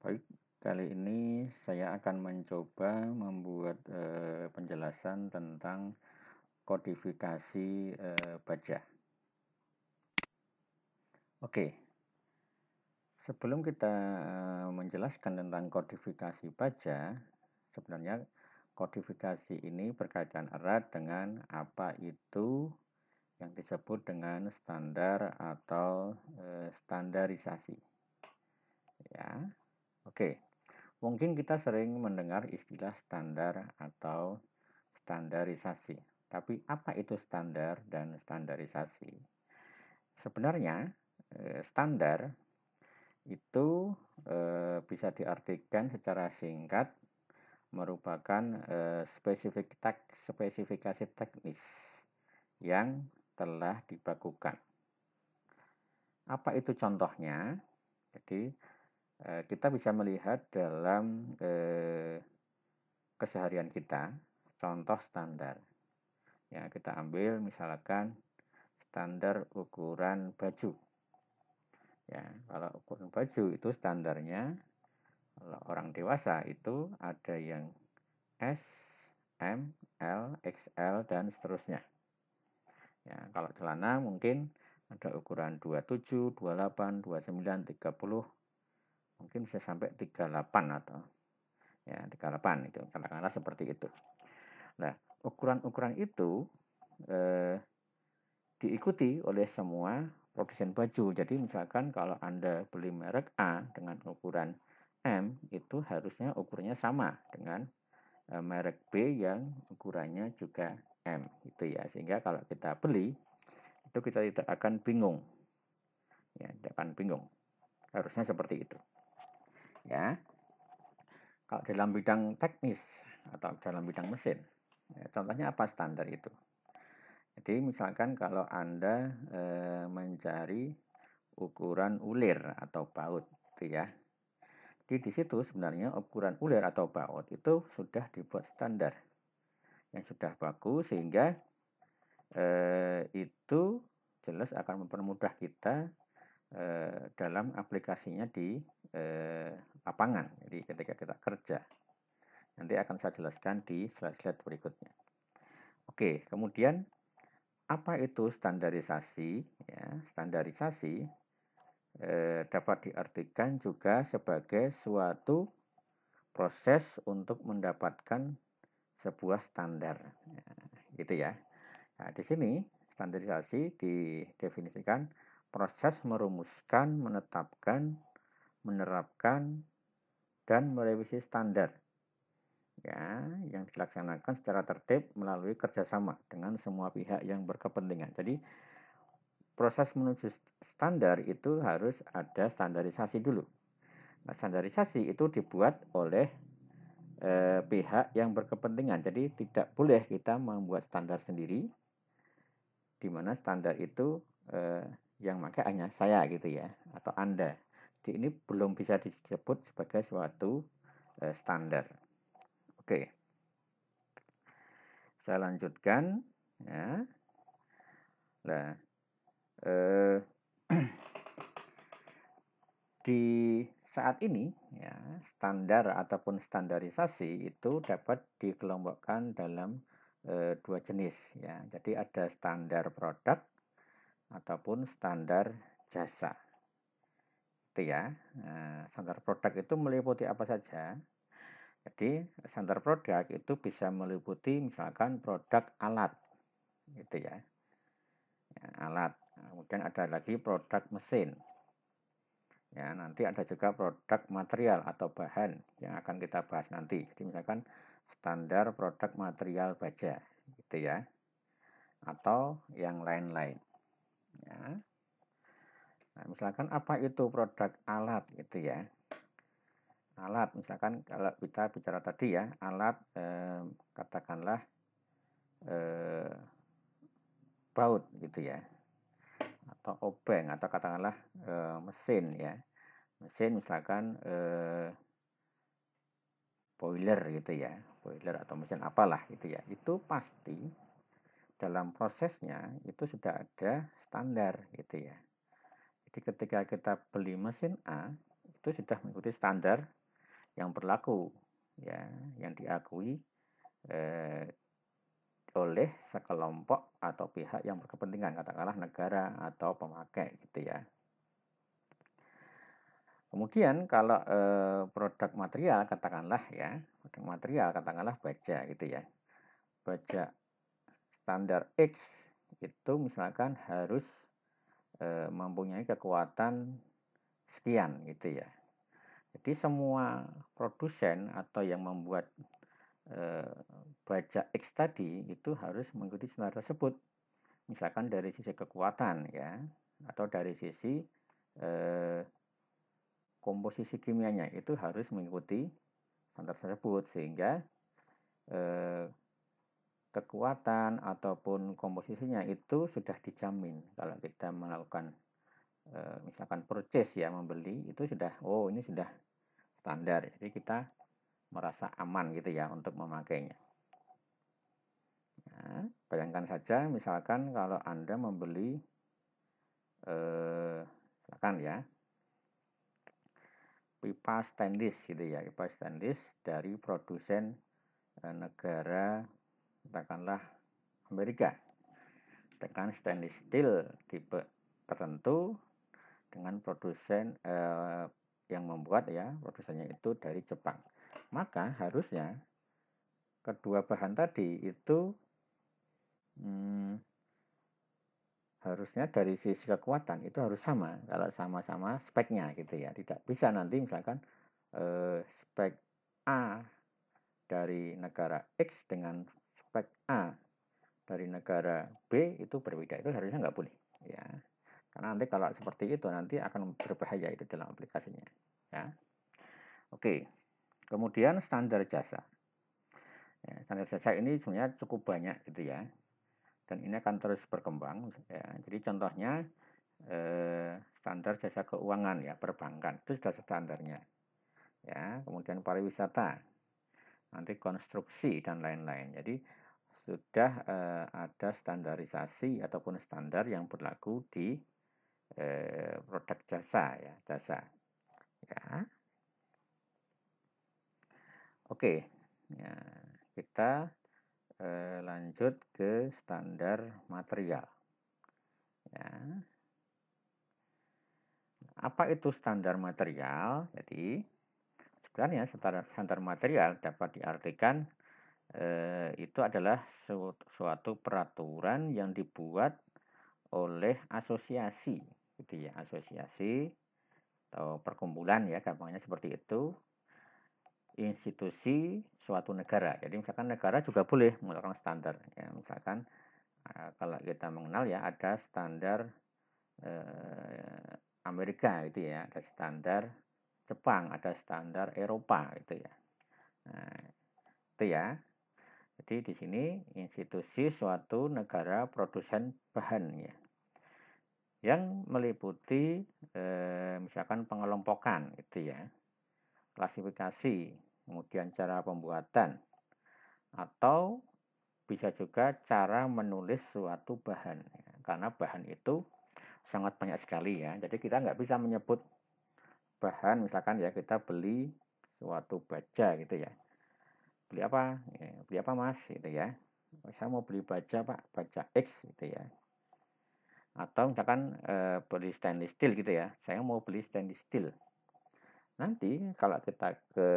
Baik, kali ini saya akan mencoba membuat penjelasan tentang kodifikasi baja. Oke, sebelum kita menjelaskan tentang kodifikasi baja, sebenarnya kodifikasi ini berkaitan erat dengan apa itu yang disebut dengan standar atau standarisasi. Ya, oke. Mungkin kita sering mendengar istilah standar atau standarisasi. Tapi apa itu standar dan standarisasi? Sebenarnya standar itu bisa diartikan secara singkat merupakan spesifikasi teknis yang telah dibakukan. Apa itu contohnya? Jadi kita bisa melihat dalam keseharian kita contoh standar. Ya, kita ambil misalkan standar ukuran baju. Ya, kalau ukuran baju itu standarnya kalau orang dewasa itu ada yang S, M, L, XL dan seterusnya. Ya, kalau celana mungkin ada ukuran 27, 28, 29, 30, mungkin bisa sampai 38 atau ya 38 itu katakanlah seperti itu. Nah, ukuran-ukuran itu diikuti oleh semua produsen baju. Jadi misalkan kalau Anda beli merek A dengan ukuran M, itu harusnya ukurannya sama dengan merek B yang ukurannya juga M, gitu ya. Sehingga kalau kita beli, itu kita tidak akan bingung. Ya, tidak akan bingung. Harusnya seperti itu. Ya. Kalau dalam bidang teknis atau dalam bidang mesin, ya, contohnya apa standar itu? Jadi misalkan kalau Anda mencari ukuran ulir atau baut, gitu ya. Jadi di situ sebenarnya ukuran ulir atau baut itu sudah dibuat standar yang sudah bagus sehingga itu jelas akan mempermudah kita dalam aplikasinya di lapangan. Jadi ketika kita kerja, nanti akan saya jelaskan di slide-slide berikutnya. Oke, kemudian apa itu standarisasi? Ya, standarisasi dapat diartikan juga sebagai suatu proses untuk mendapatkan sebuah standar. Ya, gitu ya. Nah, di sini standarisasi didefinisikan proses merumuskan, menetapkan, menerapkan, dan merevisi standar ya yang dilaksanakan secara tertib melalui kerjasama dengan semua pihak yang berkepentingan. Jadi proses menuju standar itu harus ada standarisasi dulu. Nah, standarisasi itu dibuat oleh pihak yang berkepentingan. Jadi tidak boleh kita membuat standar sendiri, di mana standar itu yang pakai hanya saya gitu ya, atau Anda. Jadi ini belum bisa disebut sebagai suatu standar. Oke, saya lanjutkan ya. Nah, di saat ini ya standar ataupun standarisasi itu dapat dikelompokkan dalam dua jenis ya. Jadi ada standar produk ataupun standar jasa. Itu ya. Nah, standar produk itu meliputi apa saja? Jadi standar produk itu bisa meliputi misalkan produk alat, gitu ya. Alat. Kemudian ada lagi produk mesin. Ya, nanti ada juga produk material atau bahan yang akan kita bahas nanti. Jadi misalkan standar produk material baja, gitu ya. Atau yang lain-lain. Ya. Nah, misalkan apa itu produk alat, gitu ya. Alat, misalkan kalau kita bicara tadi ya, alat katakanlah baut, gitu ya. Atau obeng, atau katakanlah mesin ya. Mesin misalkan boiler gitu ya, boiler atau mesin apalah gitu ya, itu pasti dalam prosesnya itu sudah ada standar gitu ya. Jadi ketika kita beli mesin A, itu itu sudah mengikuti standar yang berlaku, ya, yang diakui oleh sekelompok atau pihak yang berkepentingan, katakanlah negara atau pemakai, gitu ya. Kemudian kalau produk material katakanlah baja gitu ya. Baja standar X itu misalkan harus mempunyai kekuatan sekian gitu ya. Jadi semua produsen atau yang membuat baja X tadi itu harus mengikuti standar tersebut. Misalkan dari sisi kekuatan ya, atau dari sisi komposisi kimianya itu harus mengikuti standar tersebut, sehingga kekuatan ataupun komposisinya itu sudah dijamin. Kalau kita melakukan misalkan purchase ya, membeli, itu sudah, oh ini sudah standar, jadi kita merasa aman gitu ya untuk memakainya. Nah, bayangkan saja misalkan kalau Anda membeli misalkan ya pipa stainless gitu ya, pipa stainless dari produsen negara katakanlah Amerika dengan stainless steel tipe tertentu, dengan produsen yang membuat ya, produsennya itu dari Jepang. Maka harusnya kedua bahan tadi itu harusnya dari sisi kekuatan itu harus sama, kalau sama-sama speknya gitu ya. Tidak bisa nanti misalkan spek A dari negara X dengan spek A dari negara B itu berbeda, itu harusnya nggak boleh ya, karena nanti kalau seperti itu nanti akan berbahaya itu dalam aplikasinya ya. Oke, kemudian standar jasa ya, standar jasa ini sebenarnya cukup banyak gitu ya, dan ini akan terus berkembang ya. Jadi contohnya standar jasa keuangan ya, perbankan itu sudah standarnya ya. Kemudian pariwisata, nanti konstruksi dan lain-lain. Jadi sudah ada standarisasi ataupun standar yang berlaku di produk jasa ya, jasa ya. Oke ya, kita lanjut ke standar material ya. Apa itu standar material? Jadi sebenarnya standar material dapat diartikan itu adalah suatu peraturan yang dibuat oleh asosiasi gitu ya, asosiasi atau perkumpulan ya, gampangnya seperti itu, institusi suatu negara. Jadi misalkan negara juga boleh mengeluarkan standar ya, misalkan kalau kita mengenal ya, ada standar Amerika gitu ya, ada standar Jepang, ada standar Eropa gitu ya. Nah, itu ya. Jadi di sini institusi suatu negara produsen bahan ya, yang meliputi misalkan pengelompokan gitu ya, klasifikasi, kemudian cara pembuatan, atau bisa juga cara menulis suatu bahan ya. Karena bahan itu sangat banyak sekali ya, jadi kita nggak bisa menyebut bahan, misalkan ya kita beli suatu baja gitu ya, beli apa ya, beli apa mas gitu ya, saya mau beli baja pak, baja X gitu ya. Atau misalkan beli stainless steel gitu ya, saya mau beli stainless steel. Nanti kalau kita ke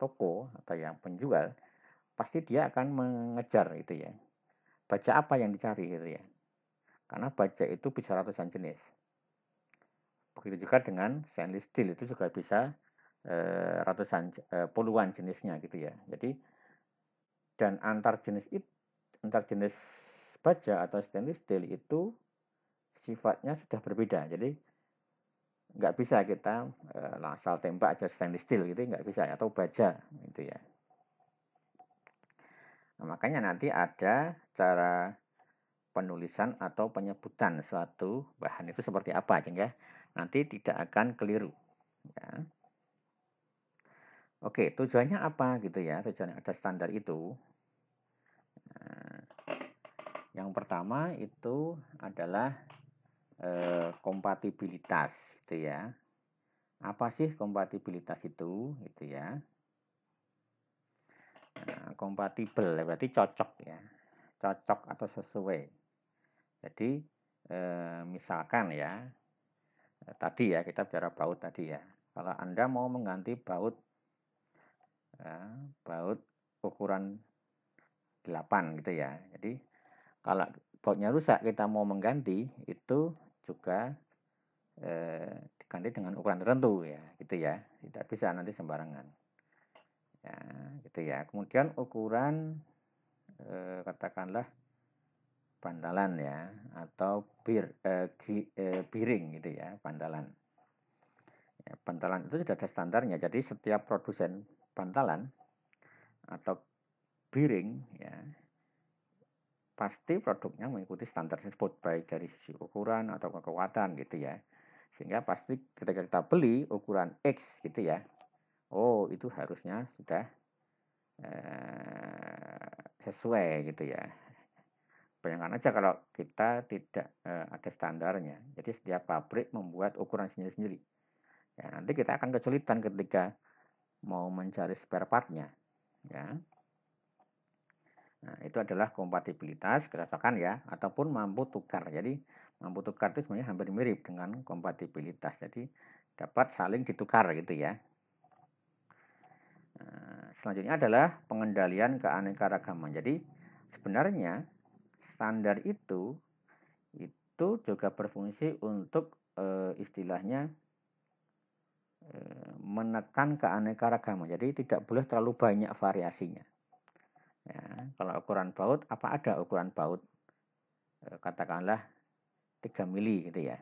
toko atau yang penjual, pasti dia akan mengejar itu ya, baja apa yang dicari gitu ya, karena baja itu bisa ratusan jenis. Begitu juga dengan stainless steel, itu juga bisa ratusan puluhan jenisnya gitu ya. Jadi dan antar jenis baja atau stainless steel itu sifatnya sudah berbeda. Jadi nggak bisa kita asal tembak aja stainless steel gitu, nggak bisa, atau baja gitu ya. Nah, makanya nanti ada cara penulisan atau penyebutan suatu bahan itu seperti apa, sehingga nanti tidak akan keliru ya. Oke, tujuannya apa gitu ya, tujuannya ada standar itu. Nah, yang pertama itu adalah kompatibilitas gitu ya. Apa sih kompatibilitas itu? Gitu ya. Nah, kompatibel berarti cocok ya. Cocok atau sesuai. Jadi misalkan ya, tadi ya kita bicara baut tadi ya. Kalau Anda mau mengganti baut baut ukuran 8 gitu ya. Jadi kalau bautnya rusak kita mau mengganti itu juga diganti dengan ukuran tertentu ya, gitu ya. Tidak bisa nanti sembarangan. Ya, gitu ya. Kemudian ukuran katakanlah bantalan ya atau biring gitu ya, bantalan. Ya, bantalan itu sudah ada standarnya. Jadi setiap produsen bantalan atau biring ya pasti produknya mengikuti standar tersebut baik dari sisi ukuran atau kekuatan gitu ya. Sehingga pasti ketika kita beli ukuran X gitu ya, oh itu harusnya sudah sesuai gitu ya. Bayangkan aja kalau kita tidak ada standarnya. Jadi setiap pabrik membuat ukuran sendiri-sendiri. Ya, nanti kita akan kesulitan ketika mau mencari spare partnya. Ya. Nah, itu adalah kompatibilitas, kecocokan ya, ataupun mampu tukar. Jadi mampu tukar itu sebenarnya hampir mirip dengan kompatibilitas. Jadi dapat saling ditukar gitu ya. Nah, selanjutnya adalah pengendalian keanekaragaman. Jadi sebenarnya standar itu juga berfungsi untuk istilahnya menekan keanekaragaman. Jadi tidak boleh terlalu banyak variasinya. Ya, kalau ukuran baut, apa ada ukuran baut? Katakanlah 3 mili gitu ya.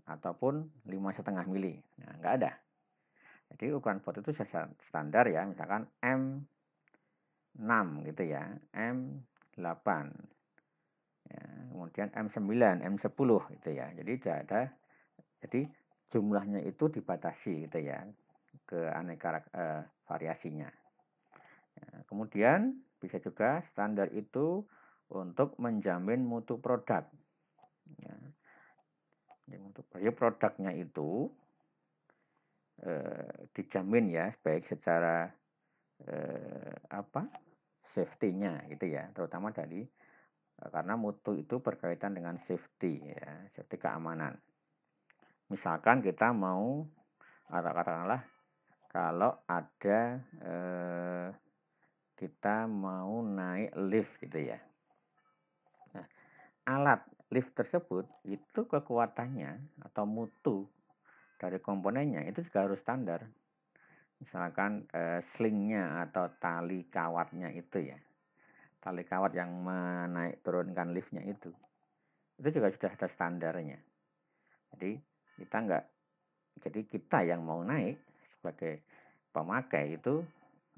Ataupun 5,5 mili. Nah, nggak ada. Jadi ukuran baut itu standar ya, misalkan M6 gitu ya, M8. Ya, kemudian M9, M10 gitu ya. Jadi tidak ada. Jadi jumlahnya itu dibatasi gitu ya ke aneka variasinya. Ya, kemudian bisa juga standar itu untuk menjamin mutu produk. Ya, untuk produknya itu dijamin ya baik secara safety-nya gitu ya, terutama dari karena mutu itu berkaitan dengan safety ya, safety keamanan. Misalkan kita mau atau katakanlah kalau ada kita mau naik lift gitu ya. Nah, alat lift tersebut itu kekuatannya atau mutu dari komponennya itu juga harus standar. Misalkan slingnya atau tali kawatnya itu ya. Tali kawat yang menaik turunkan liftnya itu juga sudah ada standarnya. Jadi kita yang mau naik sebagai pemakai itu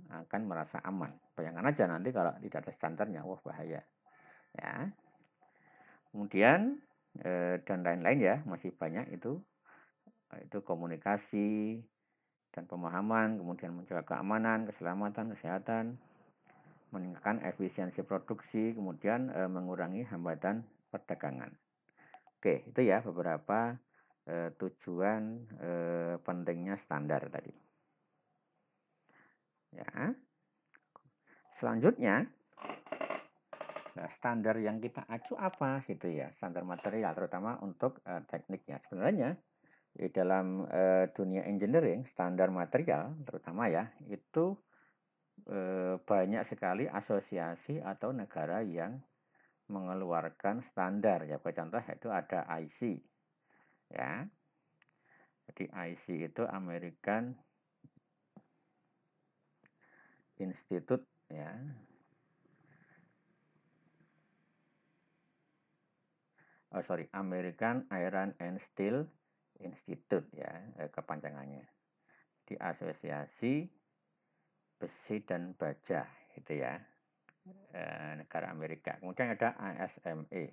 akan merasa aman. Bayangkan aja nanti kalau tidak ada standarnya, wah bahaya. Ya. Kemudian dan lain-lain ya, masih banyak itu komunikasi dan pemahaman, kemudian menjaga keamanan, keselamatan, kesehatan, meningkatkan efisiensi produksi, kemudian mengurangi hambatan perdagangan. Oke, itu ya beberapa tujuan pentingnya standar tadi. Ya. Selanjutnya, standar yang kita acu apa gitu ya, standar material terutama untuk tekniknya. Sebenarnya di dalam dunia engineering standar material terutama ya itu banyak sekali asosiasi atau negara yang mengeluarkan standar ya. Contoh itu ada IC ya. Jadi IC itu American Institute ya. American Iron and Steel Institute ya, kepanjangannya. Di asosiasi besi dan baja itu ya, negara Amerika. Kemudian ada ASME.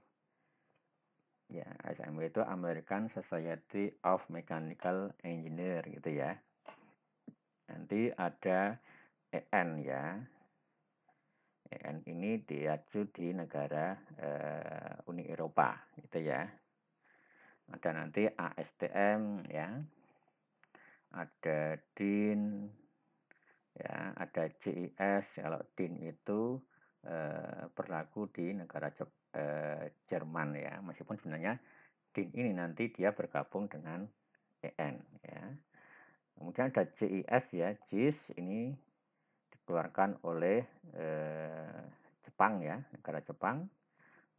Ya, ASME itu American Society of Mechanical Engineer gitu ya. Nanti ada EN ya. EN ini diacu di negara Uni Eropa gitu ya. Ada nanti ASTM ya, ada DIN ya, ada JIS. Kalau DIN itu berlaku di negara Jerman ya, meskipun sebenarnya DIN ini nanti dia bergabung dengan EN ya. Kemudian ada JIS ya, JIS ini dikeluarkan oleh Jepang ya, negara Jepang.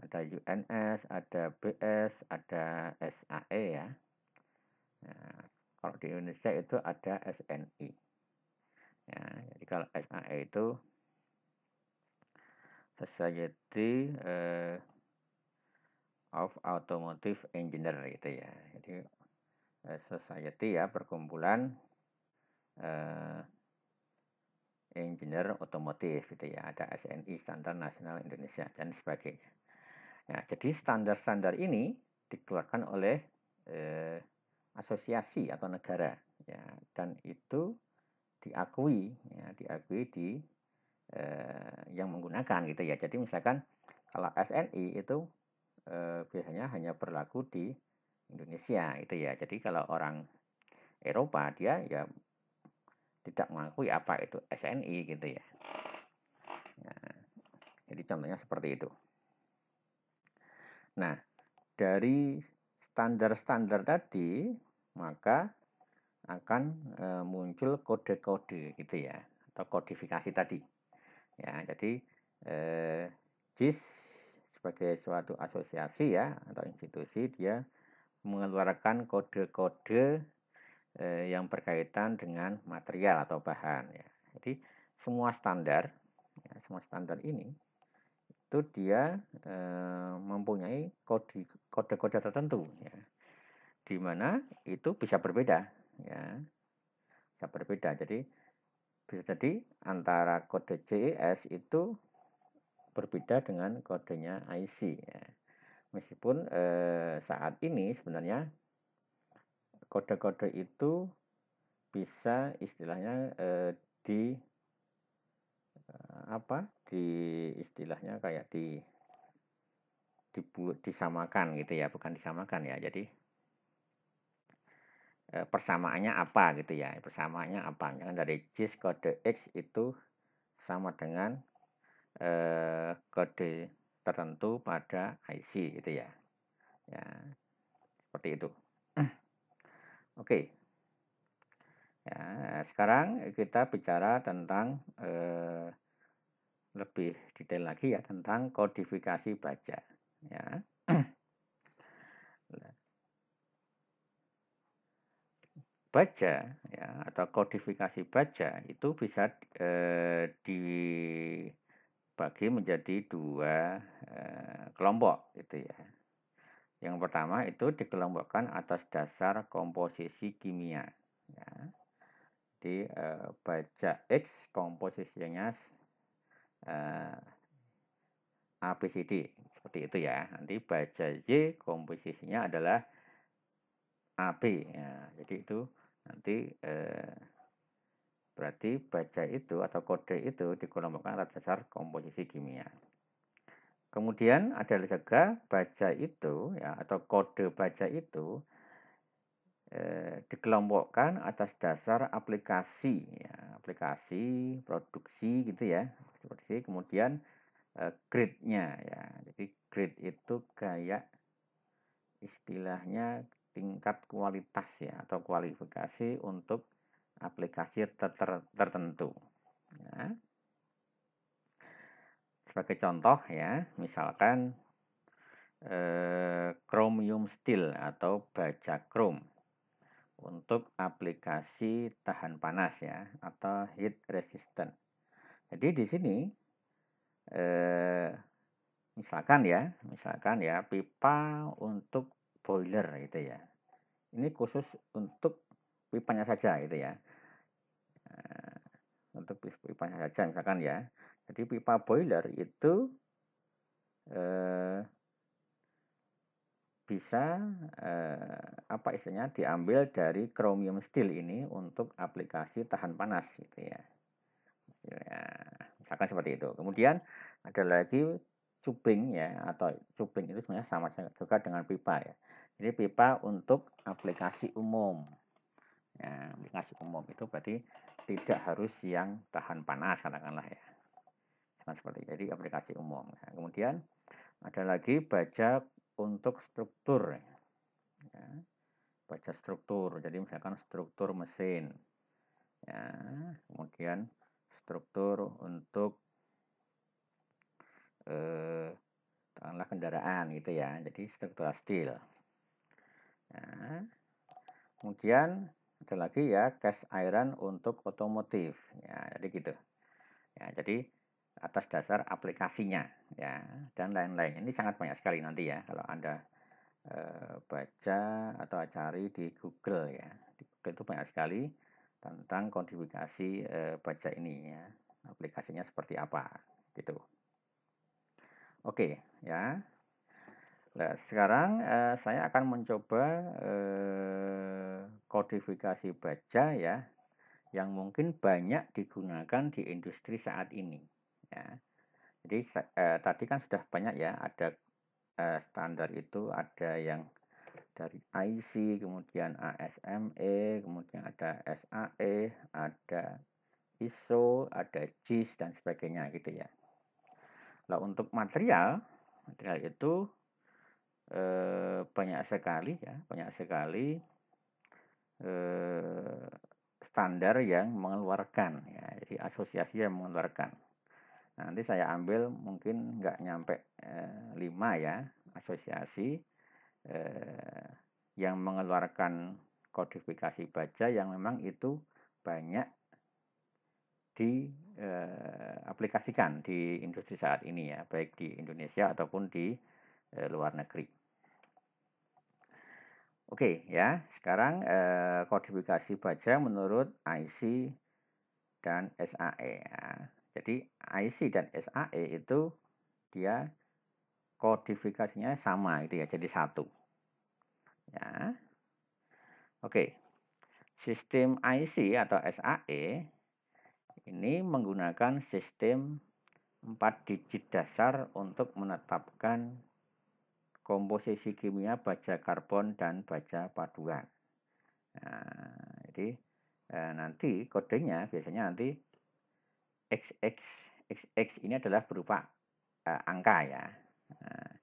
Ada UNS, ada BS, ada SAE ya. Nah, kalau di Indonesia itu ada SNI. Ya, jadi kalau SAE itu Society of Automotive Engineer gitu ya. Jadi society ya, perkumpulan engineer otomotif gitu ya. Ada SNI, Standar Nasional Indonesia dan sebagainya. Nah, jadi standar-standar ini dikeluarkan oleh asosiasi atau negara ya, dan itu diakui ya, diakui di yang menggunakan gitu ya. Jadi misalkan kalau SNI itu biasanya hanya berlaku di Indonesia itu ya. Jadi kalau orang Eropa dia ya tidak mengakui apa itu SNI gitu ya. Nah, jadi contohnya seperti itu. Nah, dari standar-standar tadi maka akan muncul kode-kode gitu ya, atau kodifikasi tadi ya. Jadi JIS sebagai suatu asosiasi ya atau institusi, dia mengeluarkan kode-kode yang berkaitan dengan material atau bahan ya. Jadi semua standar ya, semua standar ini itu dia mempunyai kode-kode tertentu ya, di mana itu bisa berbeda ya, bisa berbeda. Jadi bisa jadi antara kode JIS itu berbeda dengan kodenya IC ya. Meskipun saat ini sebenarnya kode-kode itu bisa istilahnya di di istilahnya kayak disamakan gitu ya, bukan disamakan ya. Jadi persamaannya apa gitu ya, persamaannya apa. Misalkan dari JIS kode X itu sama dengan kode tertentu pada IC gitu ya. Ya, seperti itu. Oke. Ya, sekarang kita bicara tentang lebih detail lagi ya tentang kodifikasi baja ya. Baja ya, atau kodifikasi baja itu bisa dibagi menjadi dua kelompok gitu ya. Yang pertama itu dikelompokkan atas dasar komposisi kimia ya. Di baja X komposisinya ABCD seperti itu ya. Nanti baja Y komposisinya adalah AB ya. Jadi itu nanti berarti baja itu atau kode itu dikelompokkan atas dasar komposisi kimia. Kemudian ada juga baja itu ya, atau kode baja itu dikelompokkan atas dasar aplikasi ya, aplikasi produksi gitu ya, seperti kemudian grade-nya ya. Jadi grade itu kayak istilahnya tingkat kualitas ya, atau kualifikasi untuk aplikasi tertentu ya. Sebagai contoh ya, misalkan chromium steel atau baja krom untuk aplikasi tahan panas ya, atau heat resistant. Jadi di sini misalkan ya pipa untuk boiler gitu ya. Ini khusus untuk pipanya saja gitu ya. Untuk pipanya saja misalkan ya. Jadi pipa boiler itu bisa apa istilahnya diambil dari chromium steel ini untuk aplikasi tahan panas gitu ya. Ya, misalkan seperti itu. Kemudian ada lagi cuping ya, atau cuping itu sebenarnya sama juga dengan pipa ya. Jadi pipa untuk aplikasi umum. Ya, aplikasi umum itu berarti tidak harus yang tahan panas katakanlah ya. Seperti jadi aplikasi umum. Nah, kemudian ada lagi baja untuk struktur. Ya, baja struktur. Jadi misalkan struktur mesin. Ya, kemudian struktur untuk katakanlah kendaraan gitu ya. Jadi struktural steel. Ya, kemudian ada lagi ya cast iron untuk otomotif. Ya, jadi gitu. Ya, jadi atas dasar aplikasinya ya dan lain-lain. Ini sangat banyak sekali nanti ya kalau Anda baca atau cari di Google ya. Di Google itu banyak sekali tentang kodifikasi baja ini ya. Aplikasinya seperti apa gitu. Oke ya. Nah, sekarang saya akan mencoba kodifikasi baja ya yang mungkin banyak digunakan di industri saat ini ya. Jadi tadi kan sudah banyak ya, ada standar itu ada yang dari IC, kemudian ASME, kemudian ada SAE, ada ISO, ada JIS dan sebagainya gitu ya. Nah, untuk material itu banyak sekali ya, banyak sekali standar yang mengeluarkan ya, jadi asosiasi yang mengeluarkan. Nanti saya ambil mungkin nggak nyampe 5 ya asosiasi yang mengeluarkan kodifikasi baja yang memang itu banyak diaplikasikan di industri saat ini ya, baik di Indonesia ataupun di luar negeri. Oke ya, sekarang kodifikasi baja menurut IC dan SAE ya. Jadi IC dan SAE itu dia kodifikasinya sama itu ya, jadi satu. Ya. Oke. Sistem IC atau SAE ini menggunakan sistem 4 digit dasar untuk menetapkan komposisi kimia baja karbon dan baja paduan. Nah, jadi nanti kodenya biasanya nanti XX. XX ini adalah berupa angka ya. Nah,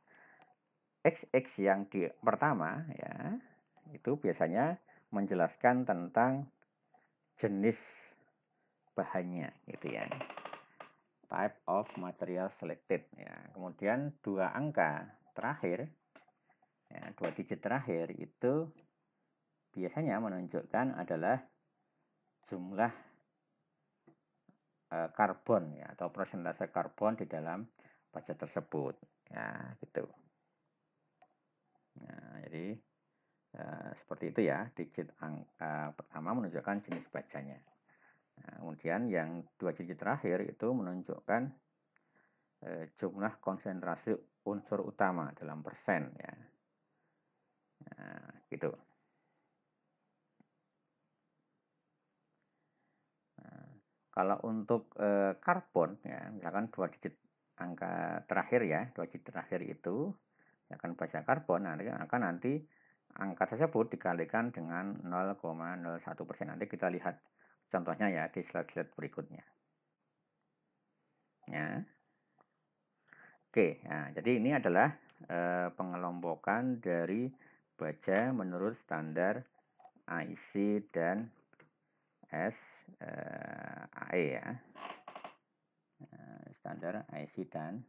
XX yang di pertama ya itu biasanya menjelaskan tentang jenis bahannya gitu ya, type of material selected ya. Kemudian 2 angka terakhir ya, 2 digit terakhir itu biasanya menunjukkan adalah jumlah karbon ya atau persentase karbon di dalam baja tersebut ya gitu. Nah, jadi seperti itu ya, digit pertama menunjukkan jenis bajanya. Nah, kemudian yang 2 digit terakhir itu menunjukkan jumlah konsentrasi unsur utama dalam persen ya. Nah, gitu. Nah, kalau untuk karbon ya, misalkan 2 digit angka terakhir ya, 2 digit terakhir itu akan baja karbon, nanti angka tersebut dikalikan dengan 0,01%. Nanti kita lihat contohnya ya di slide-slide berikutnya. Ya. Oke, nah, jadi ini adalah pengelompokan dari baja menurut standar IC dan SAE ya. Standar IC dan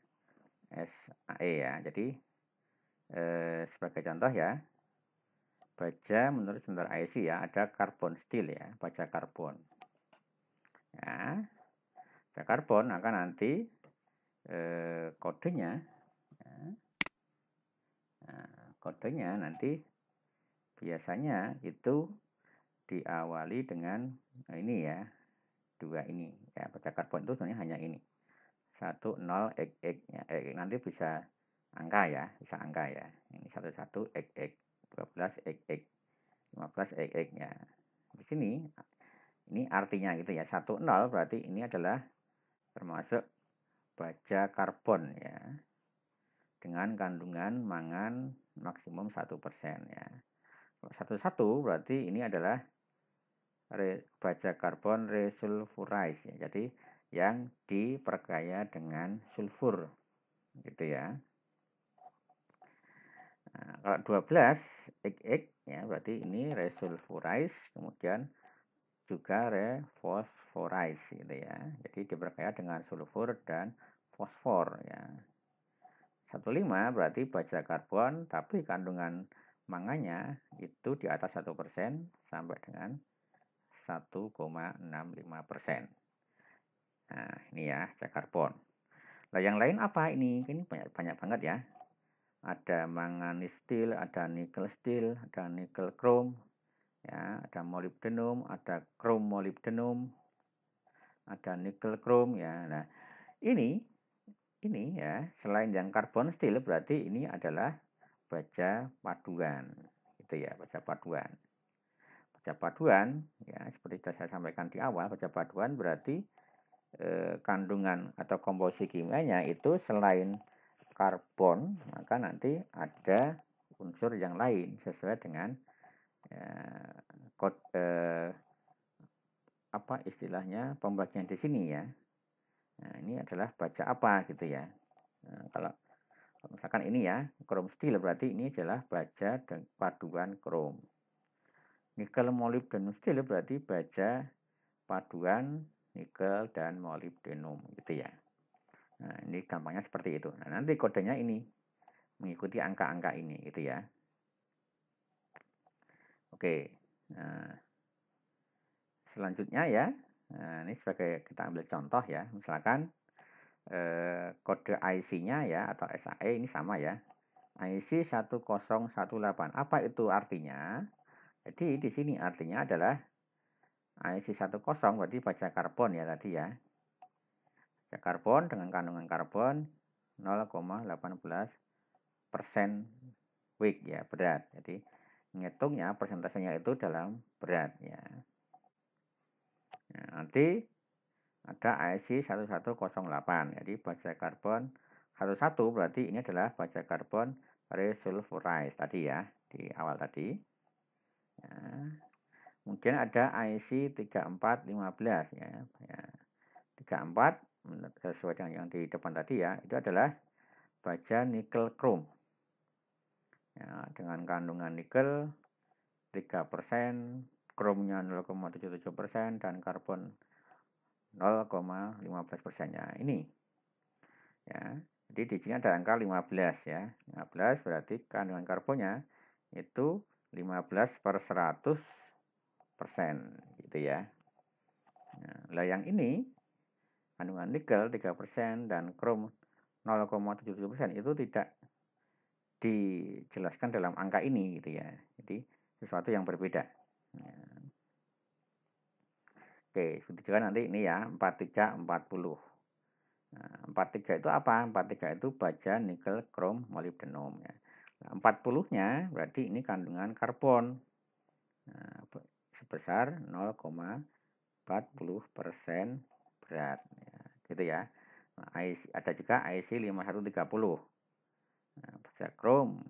SAE ya. Jadi sebagai contoh ya, baja menurut standar IC ya ada carbon steel ya, baja karbon. Ya, baja karbon akan nanti kodenya ya. Nah, kodenya nanti biasanya itu diawali dengan ini ya, 2 ini ya, baja karbon itu sebenarnya hanya ini 10 XX ya, nanti bisa angka ya, bisa angka ya, ini 11 XX, 12 XX, 15 XX ya. Di sini ini artinya gitu ya, 10 berarti ini adalah termasuk baja karbon ya, dengan kandungan mangan maksimum 1% ya. Kalau 11 berarti ini adalah baja karbon resulfurized ya. Jadi yang diperkaya dengan sulfur gitu ya. Nah, kalau 12 XX ya berarti ini resulfurized, kemudian juga refosforized gitu ya. Jadi diperkaya dengan sulfur dan fosfor ya. 15 berarti baja karbon tapi kandungan manganya itu di atas 1% sampai dengan 1,65%. Nah, ini ya baja karbon. Nah, yang lain apa ini? Ini banyak banget ya. Ada manganese steel, ada nikel steel, ada nikel chrome, ya, ada molybdenum, ada chrome molybdenum, ada nikel chrome ya. Nah, ini ya, selain yang karbon steel berarti ini adalah baja paduan. Gitu ya, baja paduan. Baja paduan ya seperti sudah saya sampaikan di awal, baja paduan berarti kandungan atau komposisi kimianya itu selain karbon, maka nanti ada unsur yang lain sesuai dengan apa istilahnya pembagian di sini ya. Nah, ini adalah baja apa gitu ya. Nah, kalau misalkan ini ya, chrome steel berarti ini adalah baja paduan chrome. Nikel molybdenum steel berarti baja paduan nikel dan molybdenum gitu ya. Nah, ini gampangnya seperti itu. Nah, nanti kodenya ini mengikuti angka-angka ini gitu ya. Oke. Nah, selanjutnya ya. Nah, ini sebagai kita ambil contoh ya. Misalkan kode IC-nya ya atau SAE ini sama ya. IC 1018. Apa itu artinya? Jadi di sini artinya adalah IC 10 berarti baja karbon ya tadi ya. Baja karbon dengan kandungan karbon 0,18% weight ya, berat. Jadi ngitungnya persentasenya itu dalam berat ya. Nah, nanti ada IC 1108. Jadi baja karbon 11 berarti ini adalah baja karbon resulfurized tadi ya, di awal tadi. Ya. Kemudian ada IC 3415 ya. 34 sesuai dengan yang di depan tadi ya, itu adalah baja nikel chrome. Ya, dengan kandungan nikel 3%, chrome-nya 0,77% dan karbon 0,15% ya. Ini ya. Jadi di sini ada angka 15 ya. 15 berarti kandungan karbonnya itu 15/100% gitu ya. Nah, yang ini kandungan nikel 3% dan krom 0,77% itu tidak dijelaskan dalam angka ini gitu ya. Jadi sesuatu yang berbeda. Oke, begitu juga nanti ini ya 4340. Nah, 43 itu apa? 43 itu baja nikel krom molybdenum ya. Nah, 40-nya berarti ini kandungan karbon. Nah, sebesar 0,40% berat ya, gitu ya. Nah, ada juga IC 5130. Nah, baja krom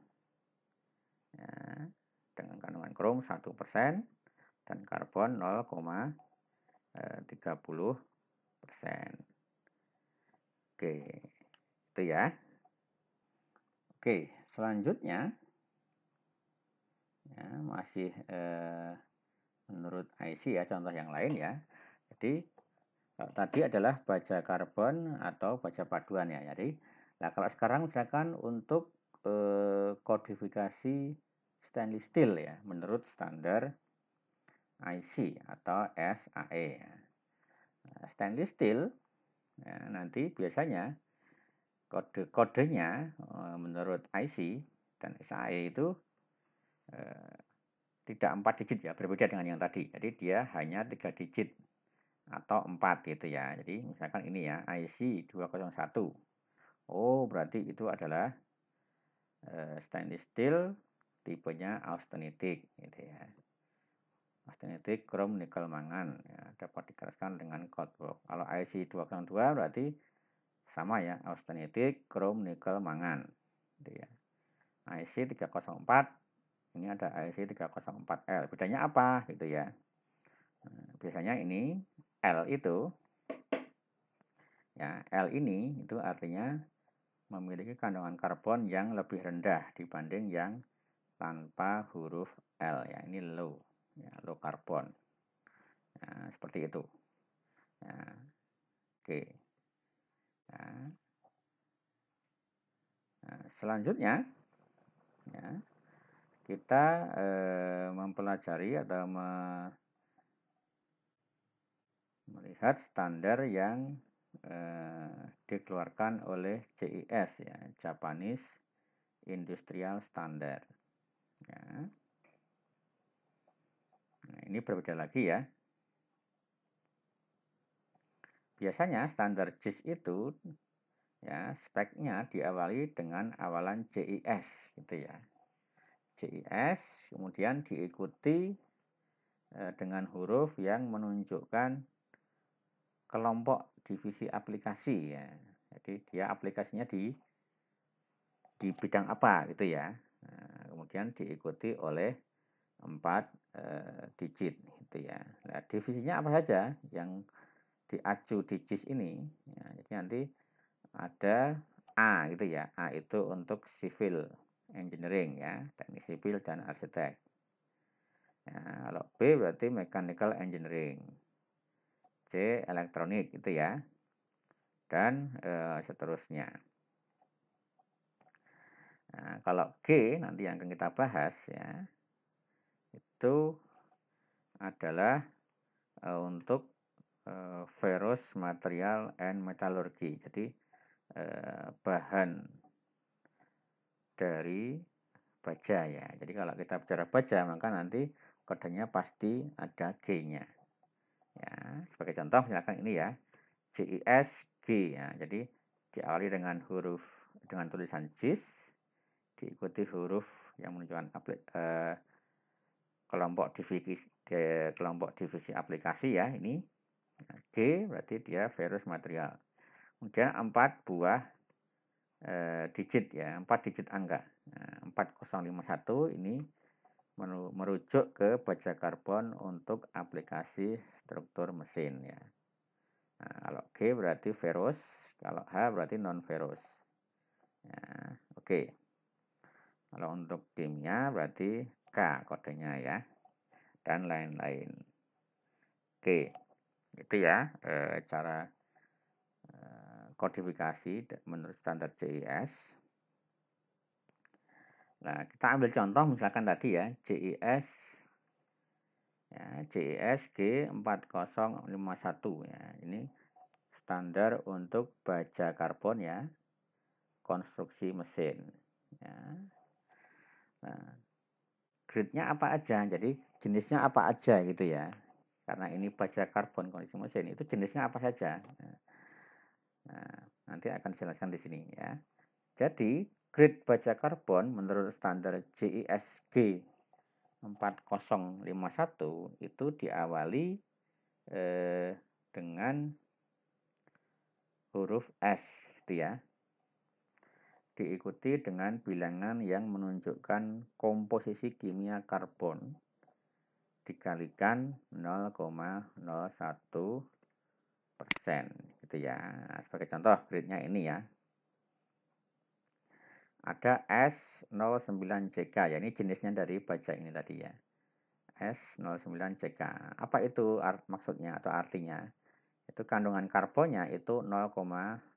ya, dengan kandungan krom 1% dan karbon 0,30%. Oke, itu ya. Oke, selanjutnya ya, masih menurut IC ya, contoh yang lain ya. Jadi tadi adalah baja karbon atau baja paduan ya. Jadi, nah kalau sekarang misalkan untuk kodifikasi stainless steel ya, menurut standar IC atau SAE. Nah, stainless steel ya, nanti biasanya kode-kodenya menurut IC dan SAE itu tidak 4 digit ya, berbeda dengan yang tadi. Jadi dia hanya 3 digit atau 4 gitu ya. Jadi misalkan ini ya, IC 201. Oh, berarti itu adalah stainless steel tipenya austenitic gitu ya. Austenitic chrome nikel mangan ya, dapat dikeraskan dengan codebox. Kalau IC 202 berarti sama ya, austenitic chrome nikel mangan gitu ya. IC 304, ini ada IC 304L. Bedanya apa gitu ya? Biasanya ini L itu ya, L ini itu artinya memiliki kandungan karbon yang lebih rendah dibanding yang tanpa huruf L ya. Ini low ya, low karbon. Nah, seperti itu. Nah, oke. Nah, selanjutnya ya, kita mempelajari atau melihat standar yang dikeluarkan oleh JIS ya, Japanese Industrial Standard. Ya. Nah, ini berbeda lagi ya. Biasanya standar JIS itu ya speknya diawali dengan awalan JIS gitu ya. JIS kemudian diikuti dengan huruf yang menunjukkan kelompok divisi aplikasi ya. Jadi dia aplikasinya di bidang apa gitu ya. Nah, kemudian diikuti oleh 4 digit gitu ya. Nah, divisinya apa saja yang diacu di JIS ini ya, jadi nanti ada A gitu ya. A itu untuk civil engineering ya, teknik sipil dan arsitek ya. Kalau B berarti mechanical engineering, C elektronik gitu ya, dan seterusnya. Nah, kalau G nanti yang akan kita bahas ya, itu adalah untuk ferrous material and metallurgy. Jadi bahan dari baja ya. Jadi kalau kita bicara baja maka nanti kodenya pasti ada G-nya. Ya, sebagai contoh misalkan ini ya, JIS G ya. Jadi diawali dengan tulisan JIS, diikuti huruf yang menunjukkan kelompok divisi aplikasi ya ini. G berarti dia ferrous material. Kemudian 4 buah digit ya, 4 digit angka. Nah, 4051 ini merujuk ke baja karbon untuk aplikasi struktur mesin ya. Nah, kalau G berarti ferrous, kalau H berarti non ferrous. Ya, oke. Kalau untuk kimia berarti K kodenya ya, dan lain-lain. Oke, itu ya cara kodifikasi menurut standar JIS. Nah, kita ambil contoh misalkan tadi ya, JIS ya, JIS G4051 ya. Ini standar untuk baja karbon ya, konstruksi mesin ya. Nah, grade-nya apa aja, jadi jenisnya apa aja gitu ya. Karena ini baja karbon konstruksi mesin, itu jenisnya apa saja. Nah, nanti akan dijelaskan di sini ya. Jadi, grade baja karbon menurut standar JISG 4051 itu diawali dengan huruf S gitu ya. Diikuti dengan bilangan yang menunjukkan komposisi kimia karbon dikalikan 0,01% gitu ya. Sebagai contoh grade-nya ini ya. Ada S09CK ya, ini jenisnya dari baja ini tadi ya. S09CK. Apa itu maksudnya atau artinya? Itu kandungan karbonnya itu 0,09%.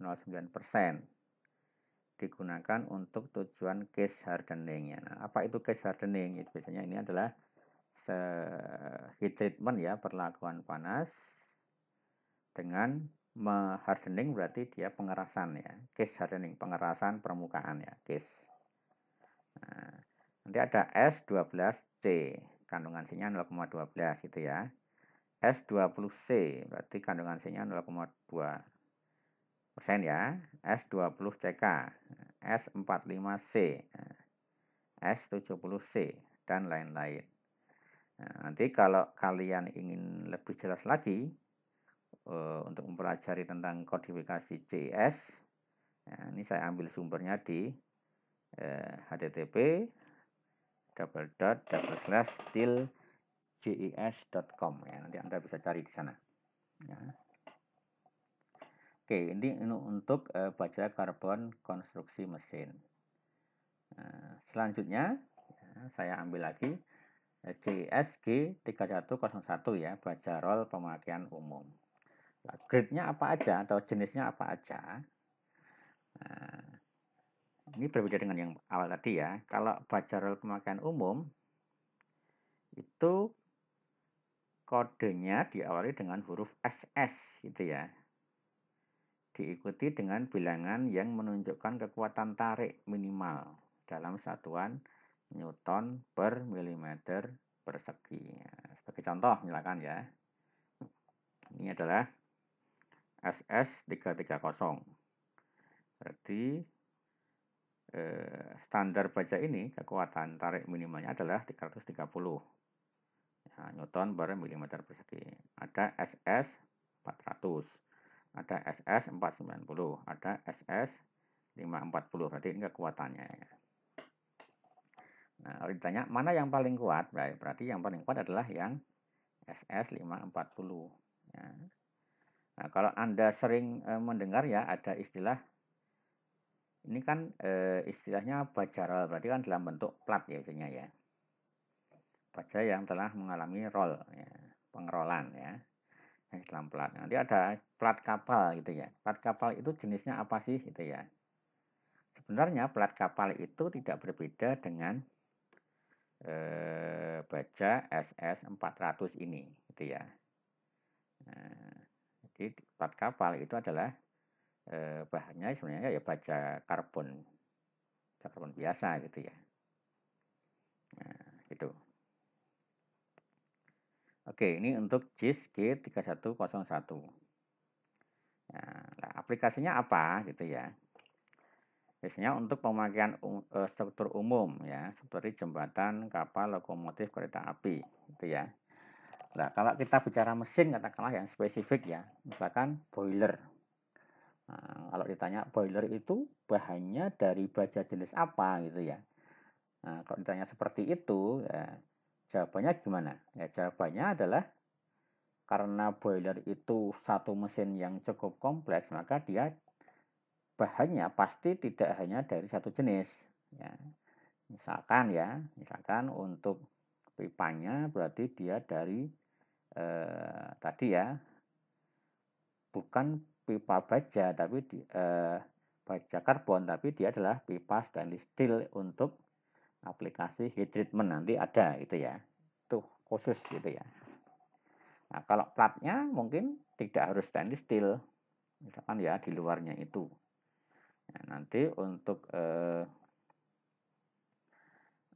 Digunakan untuk tujuan case hardening ya. Nah, apa itu case hardening? Itu biasanya ini adalah heat treatment ya, perlakuan panas dengan hardening berarti dia pengerasan ya. Case hardening, pengerasan permukaan ya, case. Nah, nanti ada S12C, kandungan C-nya 0,12 gitu ya. S20C berarti kandungan C-nya 0,2% ya. S20CK, S45C, S70C, dan lain-lain. Nah, nanti kalau kalian ingin lebih jelas lagi untuk mempelajari tentang kodifikasi JIS, nah, ini saya ambil sumbernya di http://steel.jes.com ya, nanti Anda bisa cari di sana ya. Oke, ini untuk baja karbon konstruksi mesin. Selanjutnya saya ambil lagi JSG 3101 ya, baja roll pemakaian umum. Nah, grade-nya apa aja atau jenisnya apa aja? Nah, ini berbeda dengan yang awal tadi ya. Kalau baja roll pemakaian umum itu kodenya diawali dengan huruf SS gitu ya. Diikuti dengan bilangan yang menunjukkan kekuatan tarik minimal dalam satuan Newton per milimeter persegi. Sebagai contoh misalkan ya, ini adalah SS330. Berarti standar baja ini kekuatan tarik minimalnya adalah 330 ya, Newton per milimeter persegi. Ada SS 400, ada SS 490, ada SS 540. Berarti ini kekuatannya ya. Nah, kalau ditanya mana yang paling kuat, berarti yang paling kuat adalah yang SS 540 ya. Nah, kalau Anda sering mendengar ya ada istilah, ini kan istilahnya baja roll, berarti kan dalam bentuk plat ya biasanya ya. Baja yang telah mengalami roll ya, pengerolan ya. Dalam plat. Nanti ada plat kapal gitu ya. Plat kapal itu jenisnya apa sih gitu ya. Sebenarnya plat kapal itu tidak berbeda dengan baja SS 400 ini gitu ya. Nah, jadi plat kapal itu adalah bahannya sebenarnya ya baja karbon biasa gitu ya. Nah, gitu. Oke, ini untuk JIS G3101. Nah, aplikasinya apa gitu ya. Biasanya untuk pemakaian struktur umum ya, seperti jembatan, kapal, lokomotif, kereta api gitu ya. Nah, kalau kita bicara mesin katakanlah yang spesifik ya, misalkan boiler. Nah, kalau ditanya boiler itu bahannya dari baja jenis apa gitu ya. Nah, kalau ditanya seperti itu ya, jawabannya gimana? Ya, jawabannya adalah karena boiler itu satu mesin yang cukup kompleks, maka dia bahannya pasti tidak hanya dari satu jenis ya. Misalkan untuk pipanya berarti dia dari tadi ya, bukan pipa baja tapi baja karbon, tapi dia adalah pipa stainless steel untuk aplikasi heat treatment nanti ada gitu ya. Itu khusus gitu ya. Nah, kalau platnya mungkin tidak harus stainless steel. Misalkan ya di luarnya itu. Nah, nanti untuk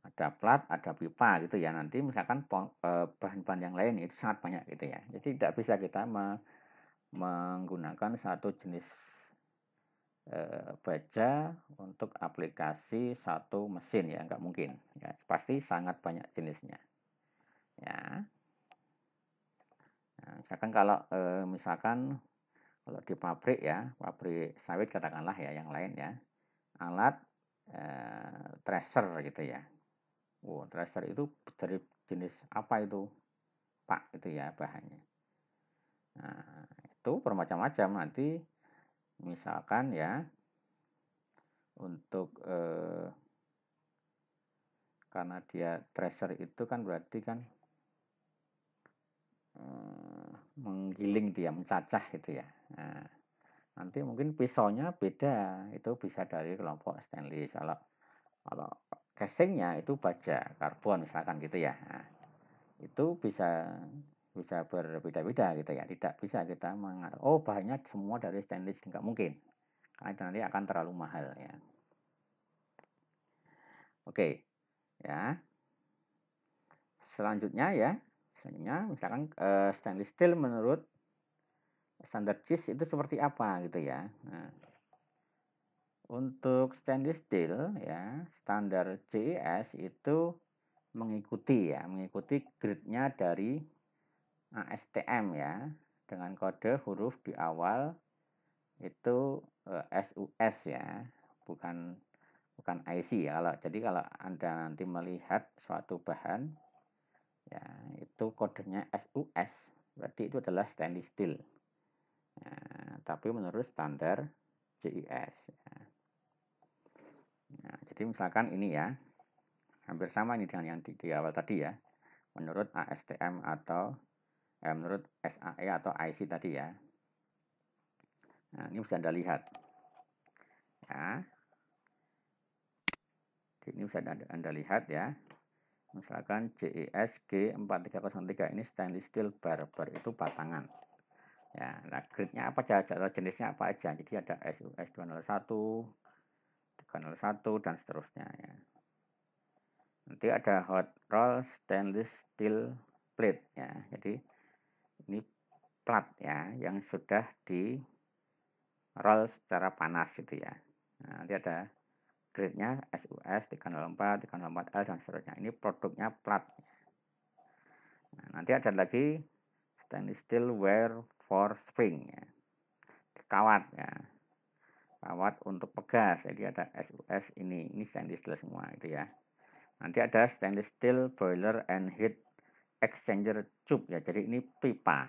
ada plat, ada pipa gitu ya. Nanti misalkan bahan-bahan yang lain itu sangat banyak gitu ya. Jadi tidak bisa kita menggunakan satu jenis baja untuk aplikasi satu mesin ya, nggak mungkin ya, pasti sangat banyak jenisnya ya. Nah, misalkan kalau kalau di pabrik ya, pabrik sawit katakanlah ya, yang lain ya, alat thresher gitu ya. Thresher itu dari jenis apa itu Pak itu ya bahannya. Nah, itu bermacam-macam nanti. Misalkan ya untuk karena dia thresher itu kan berarti kan menggiling dia, mencacah gitu ya. Nah, nanti mungkin pisaunya beda, itu bisa dari kelompok stainless. Kalau casingnya itu baja karbon misalkan gitu ya. Nah, itu bisa berbeda-beda gitu ya. Tidak bisa kita mengatakan oh bahannya semua dari stainless, nggak mungkin. Karena itu nanti akan terlalu mahal ya. Oke, ya. Selanjutnya ya, misalkan stainless steel menurut standar JIS itu seperti apa gitu ya. Nah, untuk stainless steel ya, standar JIS itu mengikuti grade-nya dari ASTM ya, dengan kode huruf di awal itu SUS ya, bukan bukan IC ya. Kalau Anda nanti melihat suatu bahan ya, itu kodenya SUS, berarti itu adalah stainless steel. Ya, tapi menurut standar JIS. Ya. Nah, jadi misalkan ini ya, hampir sama ini dengan yang di awal tadi ya, menurut ASTM atau menurut SAE atau IC tadi ya. Nah, ini bisa Anda lihat. Ya. Ini bisa Anda lihat ya. Misalkan JIS G4303 ini stainless steel bar itu batangan. Ya, nah grade-nya apa aja, jenisnya apa aja. Jadi ada SUS 201, 301 dan seterusnya ya. Nanti ada hot roll stainless steel plate ya. Jadi ini plat ya yang sudah di roll secara panas gitu ya. Nah, nanti ada grade-nya SUS 304, 304L dan seterusnya. Ini produknya plat. Nah, nanti ada lagi stainless steel wear for spring ya. Kawat ya. Kawat untuk pegas. Jadi ada SUS ini stainless steel semua itu ya. Nanti ada stainless steel boiler and heat exchanger tube ya. Jadi ini pipa.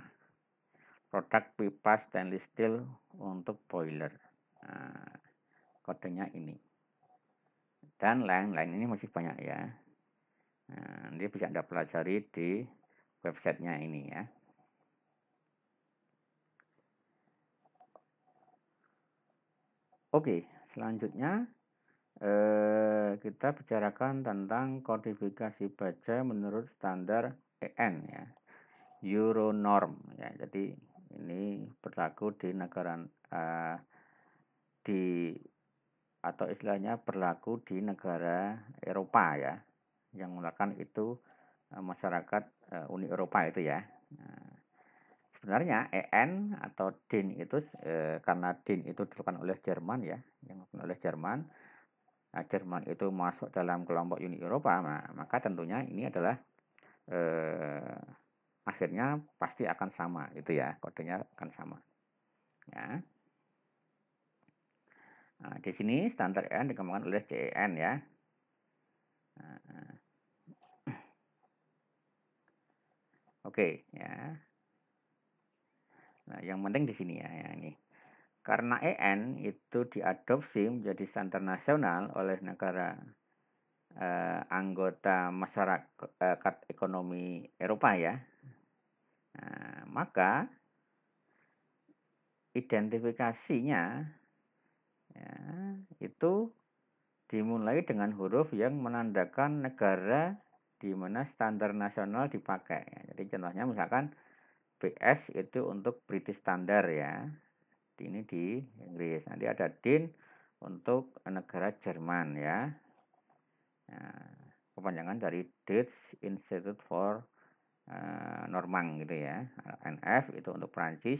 Produk pipa stainless steel untuk boiler. Nah, kodenya ini. Dan lain-lain ini masih banyak ya. Nah, nanti bisa Anda pelajari di websitenya ini ya. Oke, selanjutnya kita bicarakan tentang kodifikasi baja menurut standar EN ya, Euronorm ya. Jadi ini berlaku di negara atau istilahnya berlaku di negara Eropa ya, yang menggunakan itu masyarakat Uni Eropa itu ya. Nah, sebenarnya EN atau DIN itu karena DIN itu dilakukan oleh Jerman ya, yang dilakukan oleh Jerman. Nah, Jerman itu masuk dalam kelompok Uni Eropa, maka tentunya ini adalah akhirnya pasti akan sama itu ya, kodenya akan sama. Ya. Nah, di sini standar EN dikembangkan oleh CEN ya. Nah, oke ya. Nah, yang penting di sini ya ini. Karena EN itu diadopsi menjadi standar nasional oleh negara anggota masyarakat ekonomi Eropa ya. Nah, maka identifikasinya ya, itu dimulai dengan huruf yang menandakan negara di mana standar nasional dipakai. Jadi contohnya misalkan BS itu untuk British Standard ya. Ini di Inggris. Nanti ada DIN untuk negara Jerman ya. Nah, kepanjangan dari Dutch Institute for Normang gitu ya. NF itu untuk Prancis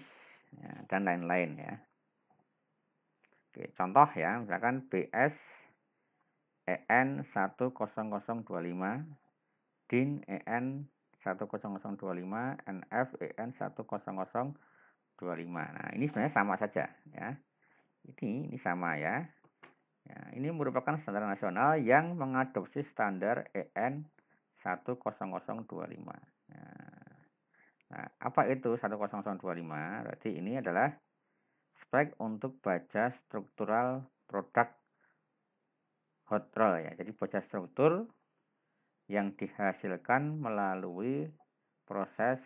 ya, dan lain-lain ya. Oke, contoh ya, misalkan BS EN 10025, DIN EN 10025, NF EN 10025. Nah, ini sebenarnya sama saja ya. Ini sama ya. Ya, ini merupakan standar nasional yang mengadopsi standar EN 10025. Nah, apa itu 10025? Berarti ini adalah spek untuk baja struktural produk hot roll ya. Jadi baja struktur yang dihasilkan melalui proses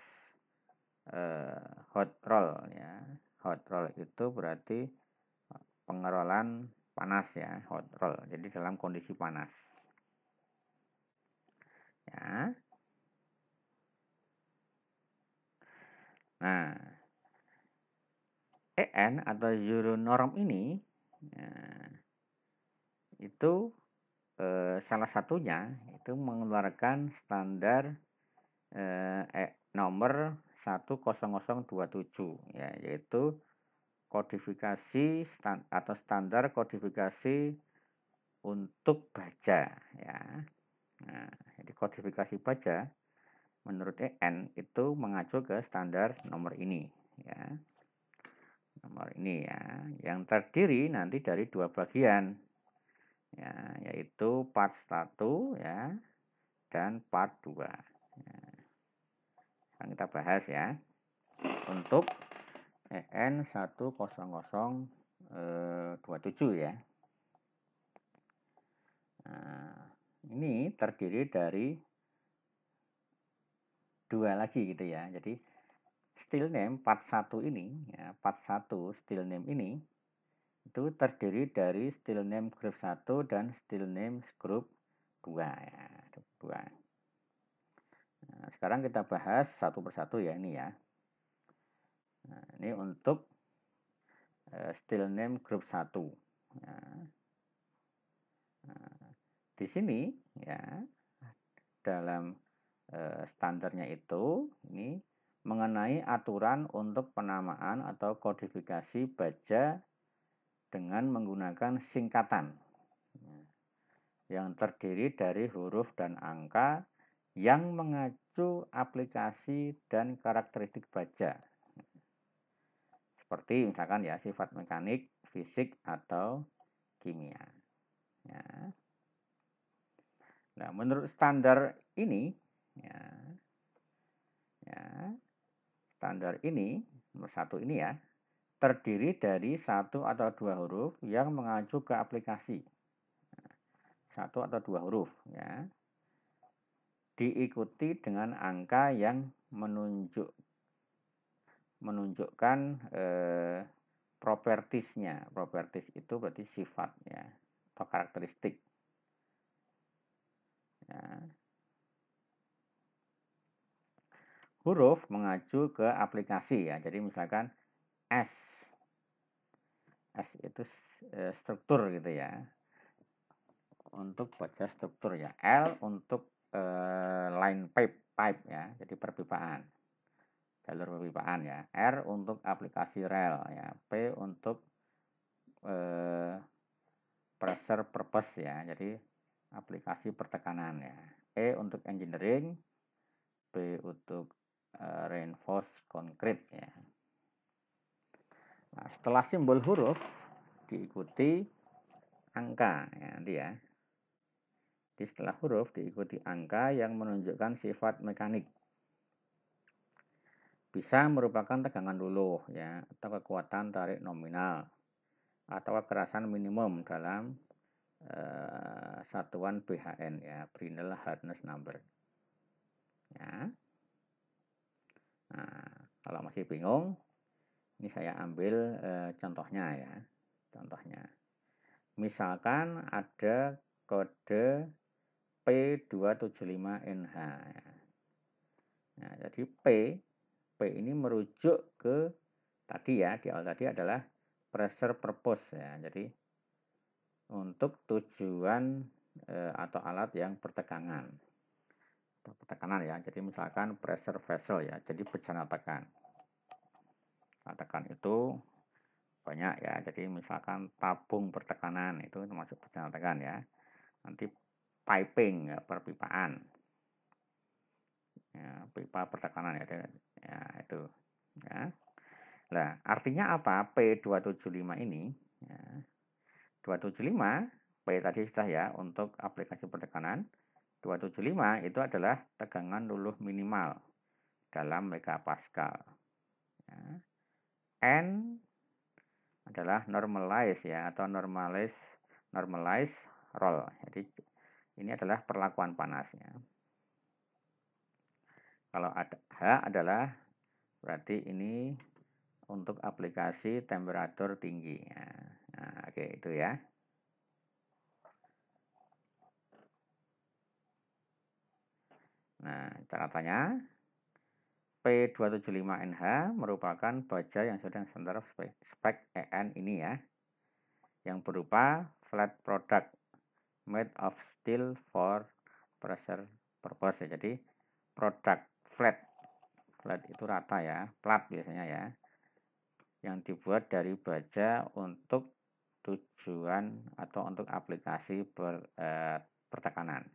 hot roll ya. Hot roll itu berarti pengerolan panas ya, hot roll. Jadi dalam kondisi panas. Ya. Nah, EN atau Euronorm ini ya, itu salah satunya itu mengeluarkan standar nomor 10027 ya, yaitu kodifikasi atau standar kodifikasi untuk baja ya. Nah, jadi kodifikasi baja menurut EN itu mengacu ke standar nomor ini ya. Nomor ini ya, yang terdiri nanti dari dua bagian. ya, yaitu part 1 ya dan part 2. Ya. Sekarang kita bahas ya. Untuk EN 10027 ya. Nah, ini terdiri dari 2 lagi gitu ya. Jadi style name part 1 ini ya, part 1 style name ini itu terdiri dari style name group 1 dan style name group 2 ya. 2. Nah, sekarang kita bahas satu persatu ya ini ya. Nah, ini untuk style name group 1. Ya. Nah, di sini ya dalam standarnya itu ini mengenai aturan untuk penamaan atau kodifikasi baja dengan menggunakan singkatan yang terdiri dari huruf dan angka yang mengacu aplikasi dan karakteristik baja. Seperti misalkan ya sifat mekanik, fisik, atau kimia. Ya. Nah, menurut standar ini, ya, standar ini, nomor 1 ini ya, terdiri dari 1 atau 2 huruf yang mengacu ke aplikasi. 1 atau 2 huruf ya. Diikuti dengan angka yang menunjukkan propertiesnya. Properties itu berarti sifat ya atau karakteristik. Ya. Huruf mengacu ke aplikasi ya. Jadi misalkan S itu struktur gitu ya. Untuk baca struktur ya. L untuk line pipe ya. Jadi perpipaan. Jalur perpipaan ya. R untuk aplikasi rel ya. P untuk pressure purpose ya. Jadi aplikasi pertekanan ya. E untuk engineering, B untuk reinforced concrete ya. Nah, setelah simbol huruf diikuti angka ya, nanti ya. Di setelah huruf diikuti angka yang menunjukkan sifat mekanik. Bisa merupakan tegangan luluh ya atau kekuatan tarik nominal atau kekerasan minimum dalam satuan BHN ya, Brinell Hardness Number. Ya. Nah, kalau masih bingung, ini saya ambil contohnya ya. Contohnya. Misalkan ada kode P275NH. Nah, jadi P ini merujuk ke tadi ya, di awal tadi adalah pressure purpose ya. Jadi untuk tujuan atau alat yang bertekanan. Pertekanan ya. Jadi misalkan pressure vessel ya. Jadi bejana tekan. Nah, tekan itu banyak ya. Jadi misalkan tabung pertekanan itu termasuk bejana tekan ya. Nanti piping ya, perpipaan. Ya, pipa pertekanan ya. Ya, itu ya. Nah, artinya apa? P275 ini ya. 275 P tadi sudah ya untuk aplikasi pertekanan. 275 itu adalah tegangan luluh minimal dalam megapascal. Ya. N adalah normalize ya atau normalize roll. Jadi ini adalah perlakuan panasnya. Kalau ada H adalah berarti ini untuk aplikasi temperatur tinggi. Ya. Nah, oke itu ya. Nah, catatannya P275NH merupakan baja yang sudah standar spek EN ini ya. Yang berupa flat product made of steel for pressure purpose ya. Jadi produk flat itu rata ya, plat biasanya ya, yang dibuat dari baja untuk tujuan atau untuk aplikasi pertekanan.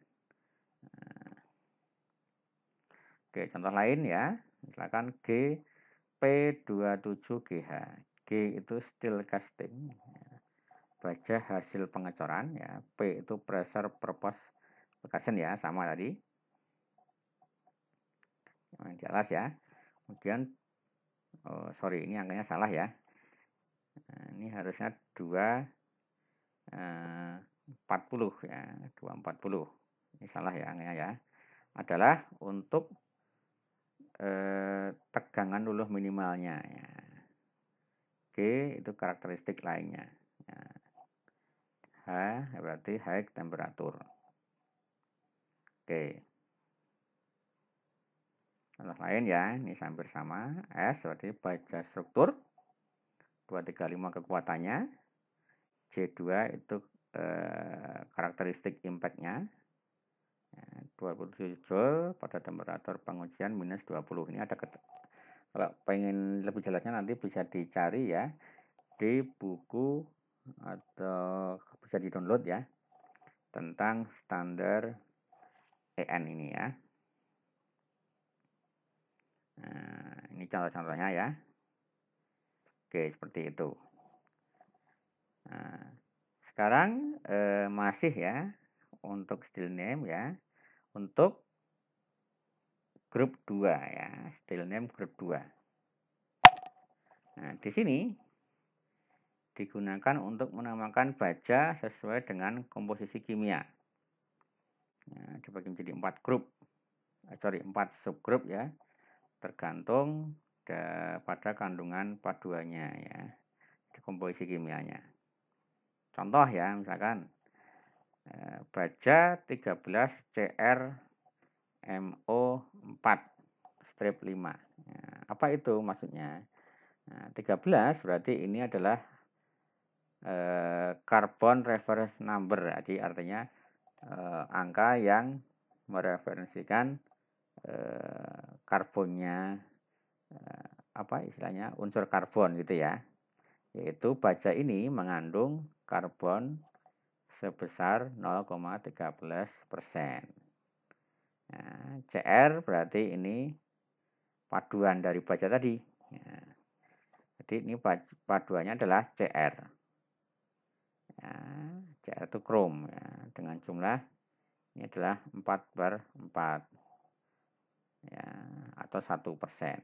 Oke, contoh lain ya, misalkan G P27GH. G itu steel casting. baja hasil pengecoran ya. P itu pressure per propagation ya, sama tadi. Yang jelas ya. Kemudian sorry, ini angkanya salah ya. Nah, ini harusnya 240 ya, 240. Ini salah ya angkanya ya. Adalah untuk tegangan luluh minimalnya ya. G itu karakteristik lainnya ya. H berarti high temperature. Oke. Contoh lain ya, ini hampir sama. S berarti baja struktur 235 kekuatannya. J2 itu karakteristik impactnya 27 joule pada temperatur pengujian minus 20. Ini ada kalau pengen lebih jelasnya nanti bisa dicari ya di buku atau bisa di download ya tentang standar EN ini ya. Nah, ini contoh-contohnya ya. Oke, seperti itu. Nah, sekarang masih ya untuk steel name ya. Untuk grup 2 ya, steel name grup 2. Nah, di sini digunakan untuk menamakan baja sesuai dengan komposisi kimia. Nah, dibagi menjadi 4 grup. 4 subgrup ya. Tergantung pada kandungan paduannya ya. Di komposisi kimianya. Contoh ya, misalkan baja 13 CR MO4 strip 5. Nah, apa itu maksudnya? Nah, 13 berarti ini adalah carbon reference number. Jadi artinya angka yang mereferensikan karbonnya apa istilahnya unsur karbon gitu ya. Yaitu baja ini mengandung karbon sebesar 0,13%. Nah, CR berarti ini paduan dari baja tadi. Nah, jadi ini paduannya adalah CR. Ya, CR itu krom ya, dengan jumlah ini adalah 4/4 ya, atau 1%.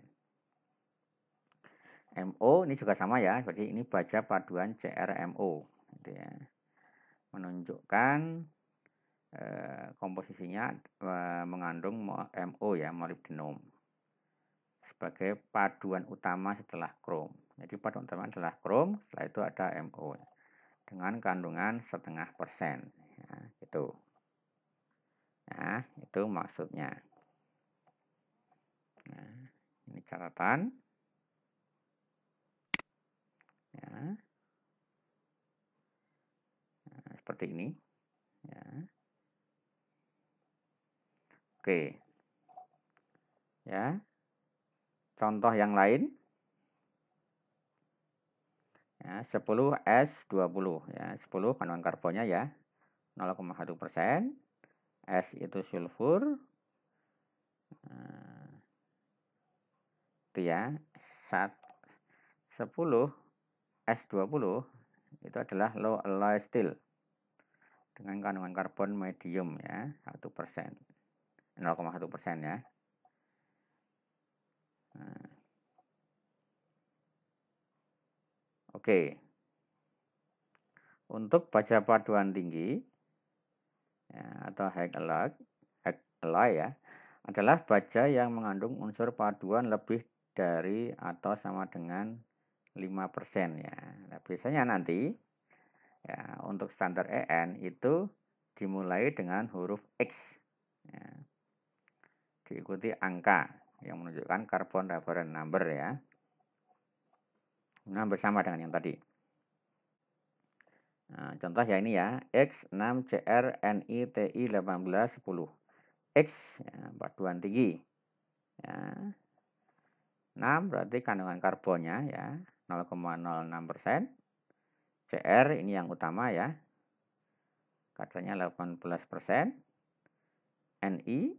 MO ini juga sama ya, berarti ini baja paduan CRMO gitu ya. Menunjukkan komposisinya mengandung MO ya, molybdenum sebagai paduan utama setelah krom. Jadi paduan utama adalah krom, setelah itu ada MO dengan kandungan 0,5% ya, gitu. Nah, itu maksudnya. Nah, ini catatan. Ya. Nah, seperti ini. Ya. Oke. Ya. Contoh yang lain. Ya, 10S20 ya, 10 kandungan karbonnya ya. 0,1%. S itu sulfur. Nah, itu ya. 10 S20 itu adalah low alloy steel dengan kandungan karbon medium ya, 1%. 0,1% ya. Nah. Oke. Untuk baja paduan tinggi ya, atau high alloy ya, adalah baja yang mengandung unsur paduan lebih dari atau sama dengan 5% ya. Nah, biasanya nanti ya, untuk standar EN itu dimulai dengan huruf X ya, diikuti angka yang menunjukkan carbon reference number ya. Nah, bersama dengan yang tadi. Nah, contoh ya ini ya, X6CrNiTi1810. X ya, paduan tinggi. Ya. 6 berarti kandungan karbonnya ya, 0,06%. CR ini yang utama ya. Kadarnya 18%. Ni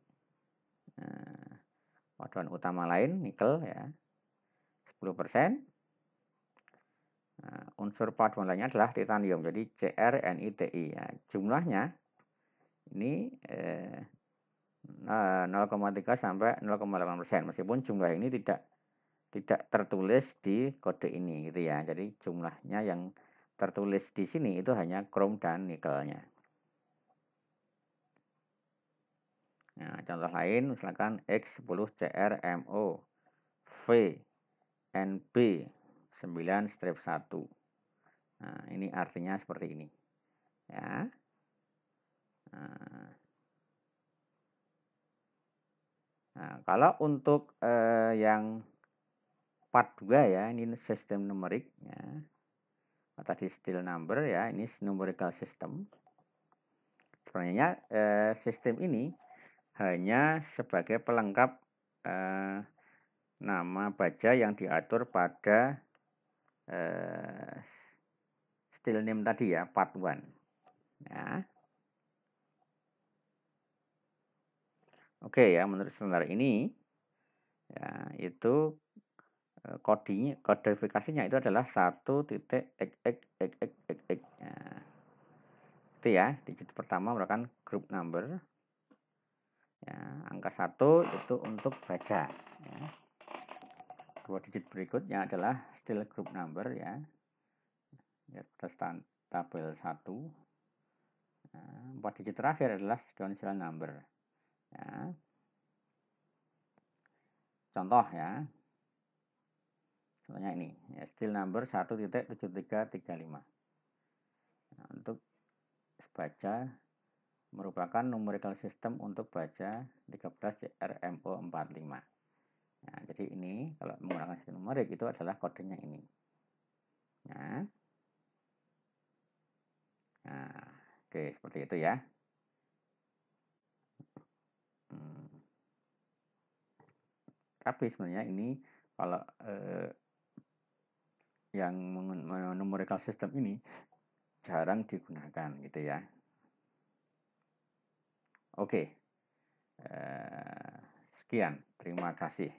paduan utama lain nikel ya, 10%. Unsur paduan lainnya adalah titanium, jadi CrNiTi. Jumlahnya ini 0,3 sampai 0,8%, meskipun jumlah ini tidak tertulis di kode ini gitu ya. Jadi jumlahnya yang tertulis di sini itu hanya krom dan nikelnya. Nah, contoh lain misalkan X10CrMo VNB 9-1. Nah, ini artinya seperti ini. Ya. Nah, kalau untuk yang part 2 ya, ini sistem numerik ya. Tadi still number ya, ini numerical system. Sebenarnya sistem ini hanya sebagai pelengkap nama baja yang diatur pada still name tadi ya, part 1 ya. Oke ya, menurut standar ini ya, itu kodifikasinya itu adalah 1.xxxxx. Nah, itu ya, digit pertama merupakan group number. Ya, angka 1 itu untuk baja. Ya. Dua digit berikutnya adalah still group number ya. Ya, tabel 1. Nah, 4 digit terakhir adalah sequential number. Ya. Contoh ya. Contohnya ini, ya, still number 1.7335. Nah, untuk baja merupakan numerical system untuk baja 13CrMo45. Nah, jadi ini kalau menggunakan sistem numerik itu adalah kodenya ini. Nah, oke, seperti itu ya. Tapi sebenarnya ini kalau yang numerical system ini jarang digunakan gitu ya. Oke, sekian, terima kasih.